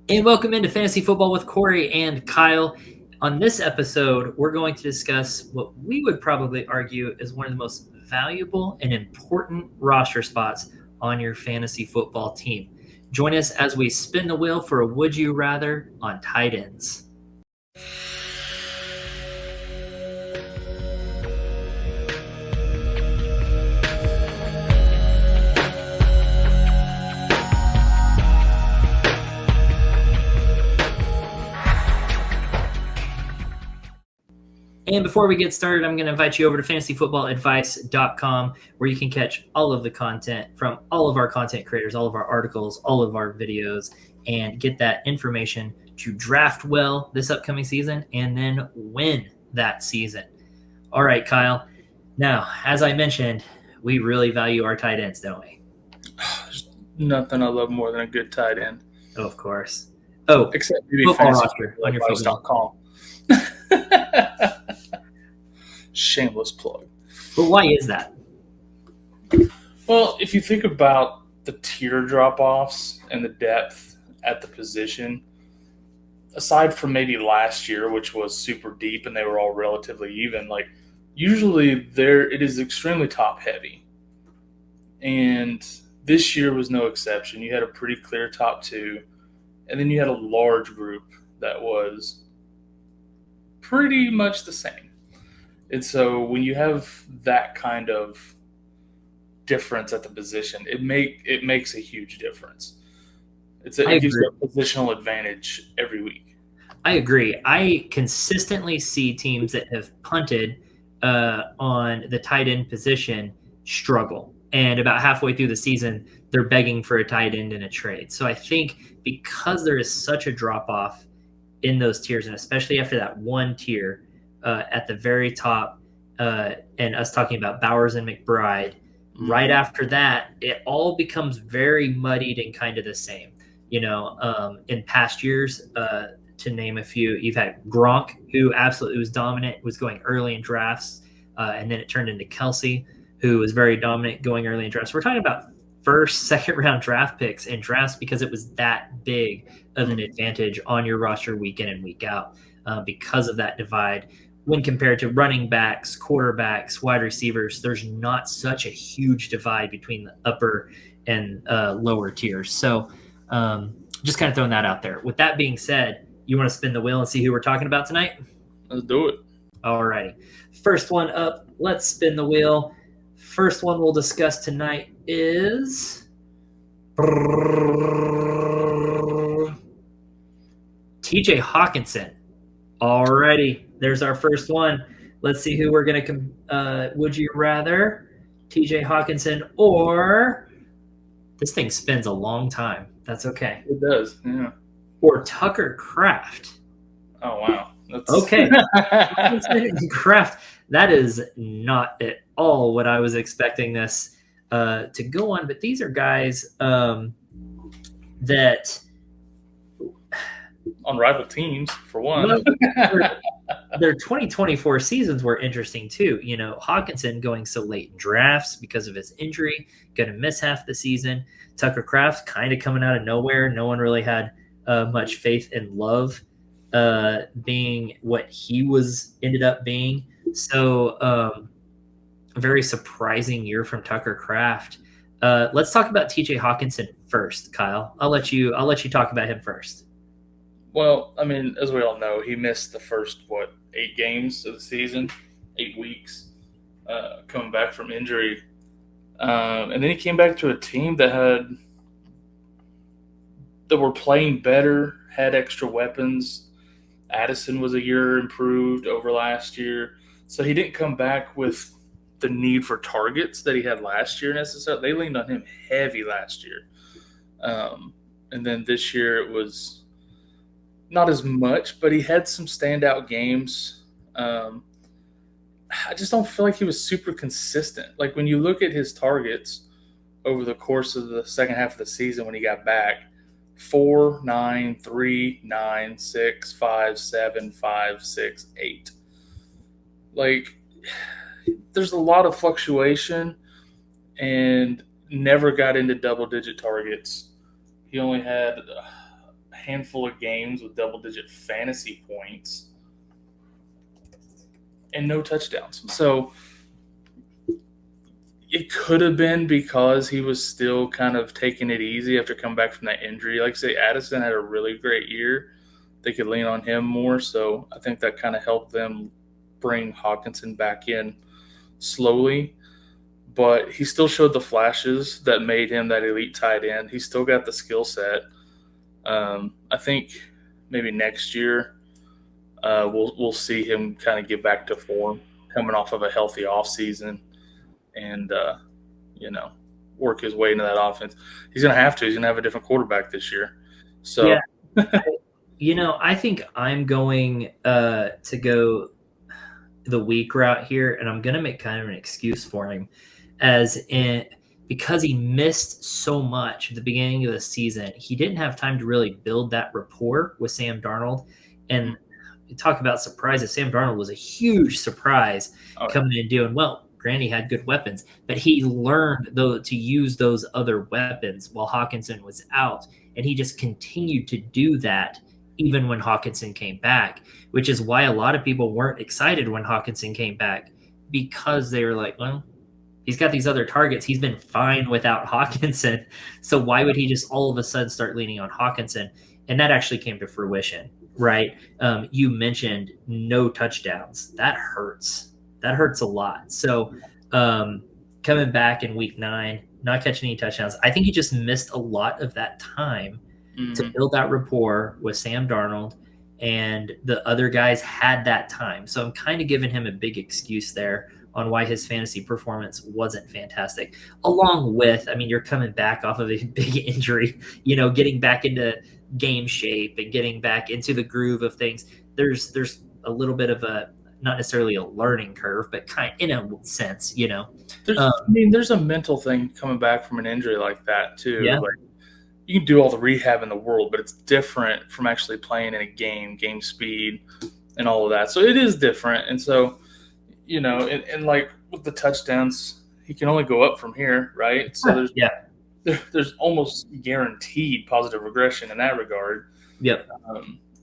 And welcome into Fantasy Football with Corey and Kyle. On this episode, we're going to discuss what we would probably argue is one of the most valuable and important roster spots on your fantasy football team. Join us as we spin the wheel for a Would You Rather on tight ends. And before we get started, I'm going to invite you over to fantasyfootballadvice.com, where you can catch all of the content from all of our content creators, all of our articles, all of our videos, and get that information to draft well this upcoming season and then win that season. All right, Kyle. Now, as I mentioned, we really value our tight ends, don't we? There's nothing I love more than a good tight end. Oh, of course. Oh, except maybe football roster on your advice.com. Shameless plug. But why is that? Well, if you think about the tier drop-offs and the depth at the position, aside from maybe last year, which was super deep and they were all relatively even, like usually it is extremely top-heavy. And this year was no exception. You had a pretty clear top two, and then you had a large group that was pretty much the same. And so when you have that kind of difference at the position, it makes a huge difference. It gives you a positional advantage every week. I agree. I consistently see teams that have punted on the tight end position struggle. And about halfway through the season, they're begging for a tight end in a trade. So I think because there is such a drop-off in those tiers, and especially after that one tier at the very top, and us talking about Bowers and McBride, right after that, it all becomes very muddied and kind of the same. In past years, to name a few, you've had Gronk, who absolutely was dominant, was going early in drafts, and then it turned into Kelsey, who was very dominant going early in drafts. We're talking about first, second-round draft picks in drafts because it was that big of an advantage on your roster week in and week out because of that divide. When compared to running backs, quarterbacks, wide receivers, there's not such a huge divide between the upper and lower tiers. So just kind of throwing that out there. With that being said, you want to spin the wheel and see who we're talking about tonight? Let's do it. All righty. First one up, let's spin the wheel. First one we'll discuss tonight is TJ Hockenson. Alrighty, there's our first one. Let's see who we're going to would you rather, TJ Hockenson or this thing spins a long time. That's okay. It does, yeah. Or Tucker Kraft. Oh, wow. That's... Okay. Kraft, that is not at all what I was expecting this to go on, but these are guys that on rival teams, for one. Their 2024 seasons were interesting too. Hockenson going so late in drafts because of his injury, going to miss half the season. Tucker Kraft kind of coming out of nowhere. No one really had much faith and love being what he ended up being. So a very surprising year from Tucker Kraft. Let's talk about TJ Hockenson first, Kyle. I'll let you talk about him first. Well, I mean, as we all know, he missed the first, 8 games of the season, 8 weeks, coming back from injury. And then he came back to a team that were playing better, had extra weapons. Addison was a year improved over last year. So he didn't come back with the need for targets that he had last year necessarily. They leaned on him heavy last year. And then this year it was not as much, but he had some standout games. I just don't feel like he was super consistent. Like when you look at his targets over the course of the second half of the season when he got back, 4, 9, 3, 9, 6, 5, 7, 5, 6, 8. Like there's a lot of fluctuation and never got into double-digit targets. He only had handful of games with double-digit fantasy points and no touchdowns. So it could have been because he was still kind of taking it easy after coming back from that injury. Like I say, Addison had a really great year. They could lean on him more. So I think that kind of helped them bring Hockenson back in slowly. But he still showed the flashes that made him that elite tight end. He still got the skill set. I think maybe next year we'll see him kind of get back to form, coming off of a healthy offseason and work his way into that offense. He's going to have to. He's going to have a different quarterback this year. So, yeah. I think I'm going to go the weak route here, and I'm going to make kind of an excuse for him, because he missed so much at the beginning of the season. He didn't have time to really build that rapport with Sam Darnold. And talk about surprises. Sam Darnold was a huge surprise coming in doing well. Granted, he had good weapons, but he learned to use those other weapons while Hockenson was out, and he just continued to do that even when Hockenson came back, which is why a lot of people weren't excited when Hockenson came back, because they were like, well, he's got these other targets. He's been fine without Hockenson, so why would he just all of a sudden start leaning on Hockenson? And that actually came to fruition, right? You mentioned no touchdowns. That hurts. That hurts a lot. So coming back in week 9, not catching any touchdowns, I think he just missed a lot of that time to build that rapport with Sam Darnold, and the other guys had that time. So I'm kind of giving him a big excuse there on why his fantasy performance wasn't fantastic. Along with, you're coming back off of a big injury, getting back into game shape and getting back into the groove of things. There's a little bit of a, not necessarily a learning curve, but kind in a sense, there's a mental thing coming back from an injury like that too. Yeah. Like, you can do all the rehab in the world, but it's different from actually playing in a game speed and all of that. So it is different. And so, and like with the touchdowns, he can only go up from here, right? So there's almost guaranteed positive regression in that regard. Yep.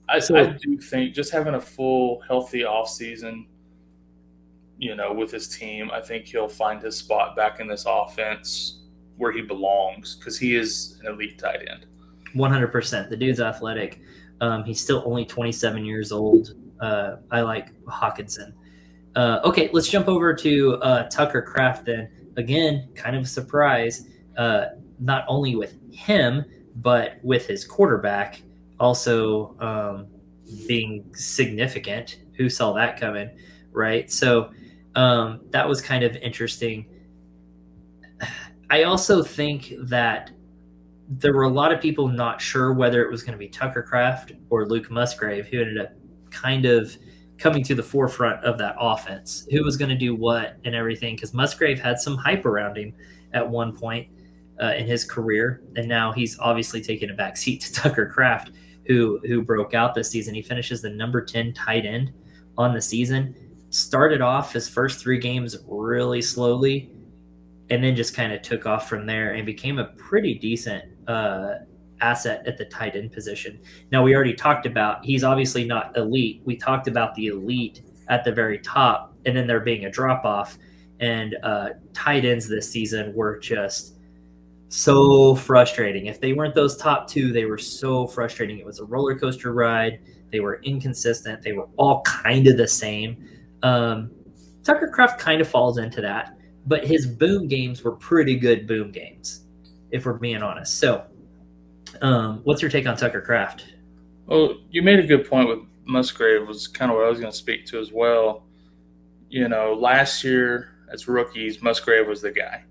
I do think just having a full, healthy offseason, with his team, I think he'll find his spot back in this offense where he belongs, because he is an elite tight end. 100%. The dude's athletic. He's still only 27 years old. I like Hockenson. Okay, let's jump over to Tucker Kraft then. Again, kind of a surprise, not only with him, but with his quarterback also being significant. Who saw that coming, right? So that was kind of interesting. I also think that there were a lot of people not sure whether it was going to be Tucker Kraft or Luke Musgrave, who ended up kind of coming to the forefront of that offense, who was going to do what and everything, because Musgrave had some hype around him at one point in his career, and now he's obviously taken a back seat to Tucker Kraft, who broke out this season. He finishes the number 10 tight end on the season, started off his first 3 games really slowly, and then just kind of took off from there and became a pretty decent asset at the tight end position. Now, we already talked about he's obviously not elite. We talked about the elite at the very top, and then there being a drop-off. And tight ends this season were just so frustrating. If they weren't those top 2, they were so frustrating. It was a roller coaster ride. They were inconsistent. They were all kind of the same. Tucker Kraft kind of falls into that. But his boom games were pretty good boom games, if we're being honest. So, what's your take on Tucker Kraft? Well, you made a good point with Musgrave, was kind of what I was going to speak to as well. Last year as rookies, Musgrave was the guy.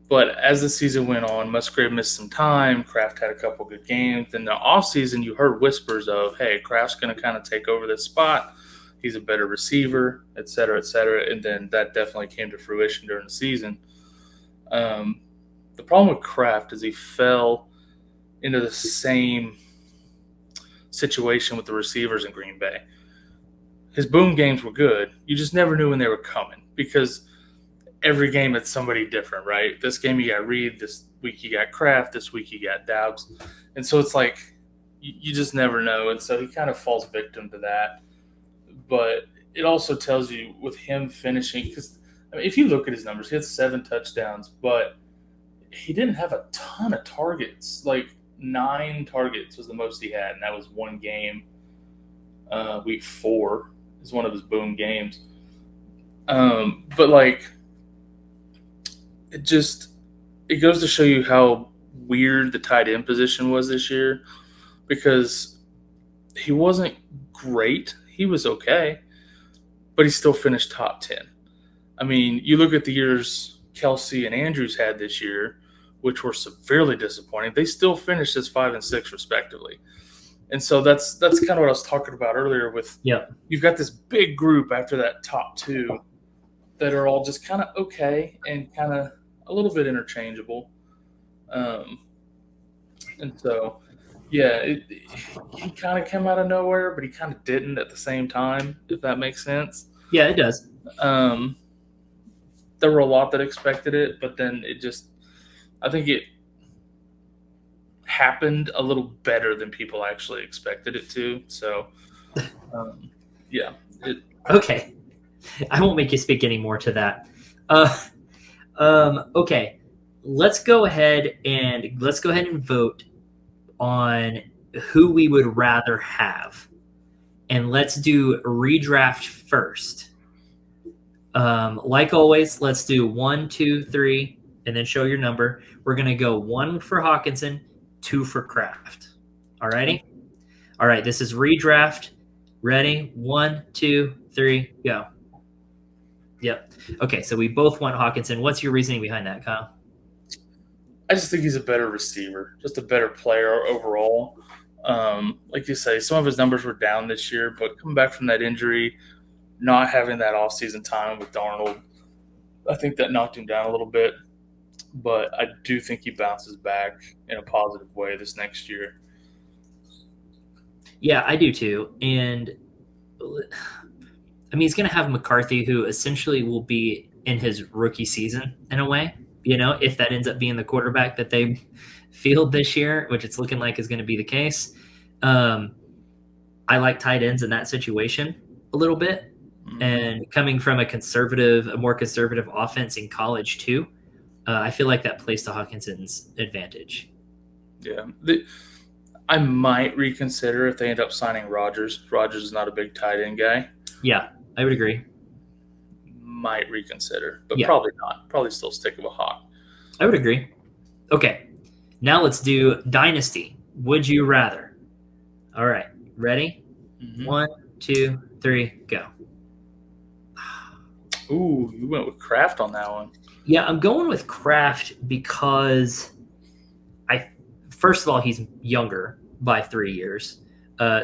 But as the season went on, Musgrave missed some time. Kraft had a couple good games. In the offseason, you heard whispers of, hey, Kraft's going to kind of take over this spot. He's a better receiver, et cetera, and then that definitely came to fruition during the season. The problem with Kraft is he fell into the same situation with the receivers in Green Bay. His boom games were good. You just never knew when they were coming, because every game it's somebody different, right? This game you got Reed, this week you got Kraft, this week you got Doubs. And so it's like you just never know. And so he kind of falls victim to that. But it also tells you with him finishing, because I mean, if you look at his numbers, he had 7 touchdowns, but he didn't have a ton of targets. Like 9 targets was the most he had, and that was one game. Week 4 is one of his boom games. But like, it goes to show you how weird the tight end position was this year, because he wasn't great. He was okay, but he still finished top 10. I mean, you look at the years Kelsey and Andrews had this year, which were severely disappointing. They still finished as 5 and 6 respectively. And so that's kind of what I was talking about earlier with, you've got this big group after that top 2 that are all just kind of okay and kind of a little bit interchangeable. And so, yeah, he kind of came out of nowhere, but he kind of didn't at the same time, if that makes sense. Yeah, it does. There were a lot that expected it, but then I think it happened a little better than people actually expected it to. So, yeah. Okay. I won't make you speak any more to that. Okay. Let's go ahead and vote on who we would rather have. And let's do redraft first. Like always, let's do 1, 2, 3, and then show your number. We're going to go 1 for Hockenson, 2 for Kraft. All righty? All right, this is redraft. Ready? 1, 2, 3, go. Yep. Okay, so we both want Hockenson. What's your reasoning behind that, Kyle? I just think he's a better receiver, just a better player overall. Like you say, some of his numbers were down this year, but coming back from that injury, not having that offseason time with Darnold, I think that knocked him down a little bit. But I do think he bounces back in a positive way this next year. Yeah, I do too. And I mean, he's going to have McCarthy, who essentially will be in his rookie season in a way, if that ends up being the quarterback that they field this year, which it's looking like is going to be the case. I like tight ends in that situation a little bit. And coming from a more conservative offense in college too, I feel like that plays to Hawkinson's advantage. Yeah. I might reconsider if they end up signing Rodgers. Rodgers is not a big tight end guy. Yeah, I would agree. Might reconsider, but probably not. Probably still stick with Hawk. I would agree. Okay, now let's do Dynasty. Would you rather? All right, ready? 1, 2, 3, go. Ooh, you went with Kraft on that one. Yeah, I'm going with Kraft because first of all, he's younger by 3 years.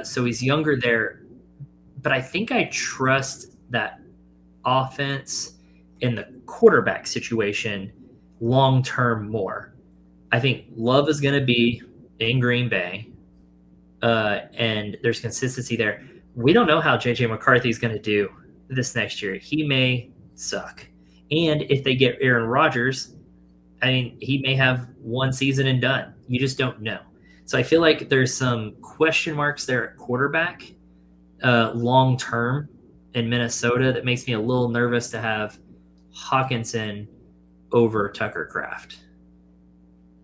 So he's younger there. But I think I trust that offense in the quarterback situation long-term more. I think Love is going to be in Green Bay, and there's consistency there. We don't know how J.J. McCarthy is going to do this next year. He may suck. And if they get Aaron Rodgers, I mean, he may have one season and done. You just don't know. So I feel like there's some question marks there at quarterback long-term in Minnesota that makes me a little nervous to have Hockenson over Tucker Kraft.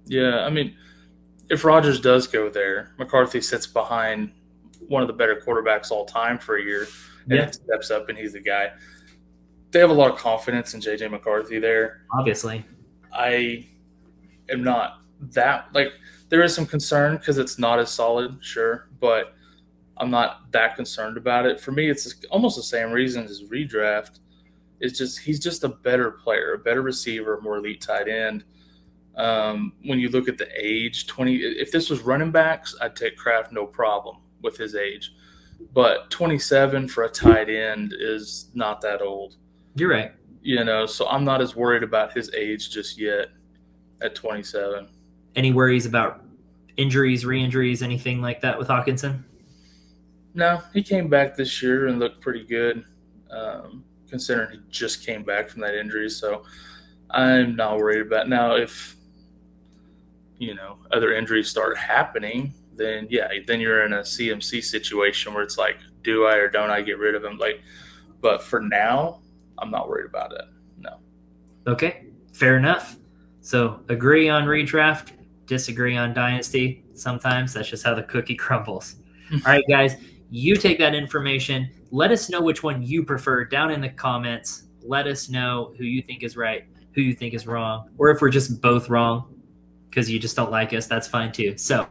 Yeah, I mean, if Rodgers does go there, McCarthy sits behind one of the better quarterbacks all time for a year, and it steps up and he's the guy. They have a lot of confidence in J.J. McCarthy there. Obviously. I am not that – there is some concern because it's not as solid, sure, but I'm not that concerned about it. For me, it's almost the same reasons as redraft. It's just he's just a better player, a better receiver, more elite tight end. When you look at the age, if this was running backs, I'd take Kraft no problem with his age. But 27 for a tight end is not that old. You're right. So I'm not as worried about his age just yet at 27. Any worries about injuries, re-injuries, anything like that with Hockenson? No, he came back this year and looked pretty good, considering he just came back from that injury. So I'm not worried about it. Now, if, other injuries start happening, then then you're in a CMC situation where it's like, do I or don't I get rid of him? Like, but for now, I'm not worried about it. No. Okay, fair enough. So agree on redraft, disagree on dynasty. Sometimes that's just how the cookie crumbles. All right, guys, you take that information. Let us know which one you prefer down in the comments. Let us know who you think is right, who you think is wrong, or if we're just both wrong because you just don't like us, that's fine too. So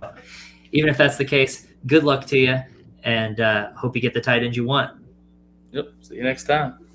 even if that's the case, good luck to you, and hope you get the tight end you want. Yep. See you next time.